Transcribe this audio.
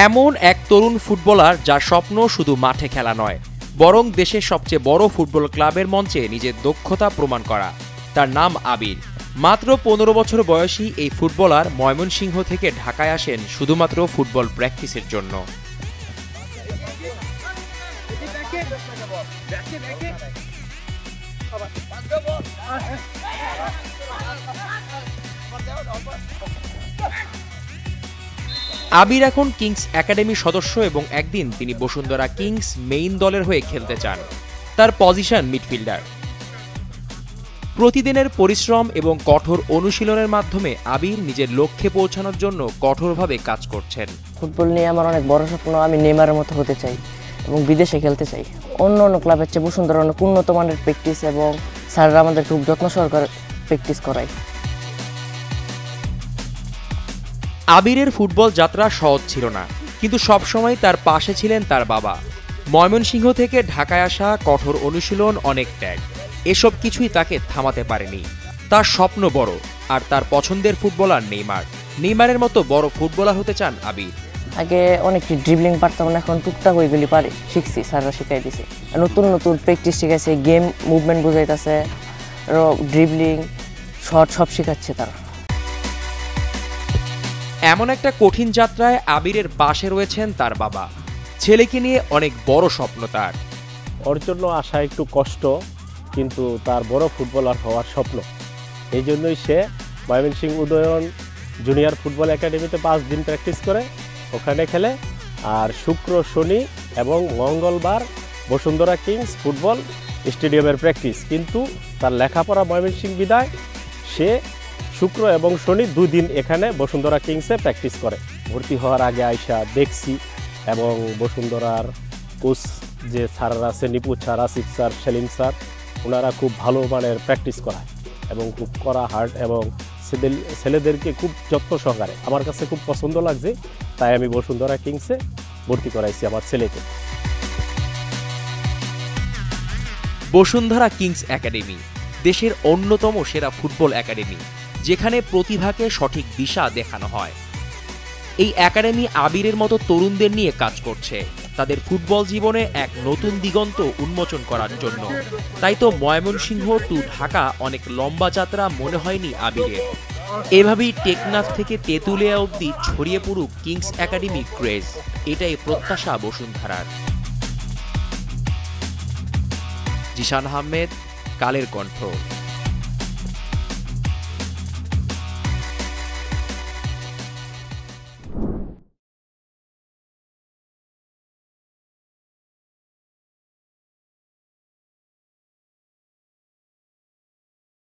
এমন এক তরুণ ফুটবলার যার স্বপ্ন শুধু মাঠে খেলা নয়, বরং দেশের সবচেয়ে বড় ফুটবল ক্লাবের মঞ্চে নিজের দক্ষতা প্রমাণ করা। তার নাম আবির। মাত্র ১৫ বছর বয়সী এই ফুটবলার ময়মনসিংহ থেকে ঢাকায় আসেন শুধুমাত্র ফুটবল প্র্যাকটিসের জন্য। আবির এখন কিংস একাডেমির সদস্য এবং একদিন তিনি বসুন্ধরা কিংস মেইন দলের হয়ে খেলতে চান। তার পজিশন মিডফিল্ডার। প্রতিদিনের পরিশ্রম এবং কঠোর অনুশীলনের মাধ্যমে আবির নিজের লক্ষ্যে পৌঁছানোর জন্য কঠোরভাবে কাজ করছেন। ফুটবল নিয়ে আমার অনেক বড় স্বপ্ন। আমি নেইমারের মতো হতে চাই এবং বিদেশে খেলতে চাই। অন্য অন্য ক্লাবের চেয়ে বসুন্ধরা অনেক উন্নত মানের প্র্যাকটিস এবং স্যাররা আমাদের খুব যত্ন সহকারে প্র্যাকটিস করায়। আবিরের ফুটবল যাত্রা সহজ ছিল না, কিন্তু সবসময় তার পাশে ছিলেন তার বাবা। ময়মনসিংহ থেকে ঢাকায় আসা, কঠোর অনুশীলন, অনেক ত্যাগ, এসব কিছুই তাকে থামাতে পারেনি। তার স্বপ্ন বড়, আর তার পছন্দের ফুটবলার নেইমার। নেইমারের মতো বড় ফুটবলার হতে চান আবির। আগে অনেক ড্রিবলিং পারতাম না, এখন টুকটাক ওইগুলি পারি, শিখছি, স্যাররা শিখাই দিছে। নতুন নতুন প্র্যাকটিস শিখাইছে, গেম মুভমেন্ট বুঝাইতেছে, ড্রিবলিং, শট সব শিখাচ্ছে তারা। এমন একটা কঠিন যাত্রায় আবিরের পাশে রয়েছেন তার বাবা। ছেলেকে নিয়ে অনেক বড় স্বপ্ন তার। ওর জন্য আসা একটু কষ্ট, কিন্তু তার বড় ফুটবলার হওয়ার স্বপ্ন। এই জন্যই সে ময়মনসিংহ উদয়ন জুনিয়র ফুটবল একাডেমিতে 5 দিন প্র্যাকটিস করে, ওখানে খেলে। আর শুক্র, শনি এবং মঙ্গলবার বসুন্ধরা কিংস ফুটবল স্টেডিয়ামের প্র্যাকটিস। কিন্তু তার লেখাপড়া ময়মনসিংহ বিদায় সে শুক্র এবং শনি 2 দিন এখানে বসুন্ধরা কিংসে প্র্যাকটিস করে। ভর্তি হওয়ার আগে আয়সা দেখছি, এবং বসুন্ধরার কোচ যে স্যাররা আছে, Nipu sir, Asif sir, Selim sir, ওনারা খুব ভালো মানের প্র্যাকটিস করায় এবং খুব কড়া হার্ড, এবং ছেলেদেরকে খুব যত্ন সহকারে। আমার কাছে খুব পছন্দ লাগছে, তাই আমি বসুন্ধরা কিংসে ভর্তি করাইছি আমার ছেলেকে। বসুন্ধরা কিংস একাডেমি দেশের অন্যতম সেরা ফুটবল একাডেমি, যেখানে প্রতিভাকে সঠিক দিশা দেখানো হয়। এই একাডেমি আবিরের মতো তরুণদের নিয়ে কাজ করছে, তাদের ফুটবল জীবনে এক নতুন দিগন্ত উন্মোচন করার জন্য। তাই তো ময়মনসিংহ টু ঢাকা অনেক লম্বা যাত্রা মনে হয়নি আবিরের। এভাবেই টেকনাফ থেকে তেঁতুলিয়া অবধি ছড়িয়ে পড়ুক কিংস একাডেমি ক্রেজ, এটাই প্রত্যাশা বসুন্ধরার। জিশান আহমেদ, কালের কণ্ঠ।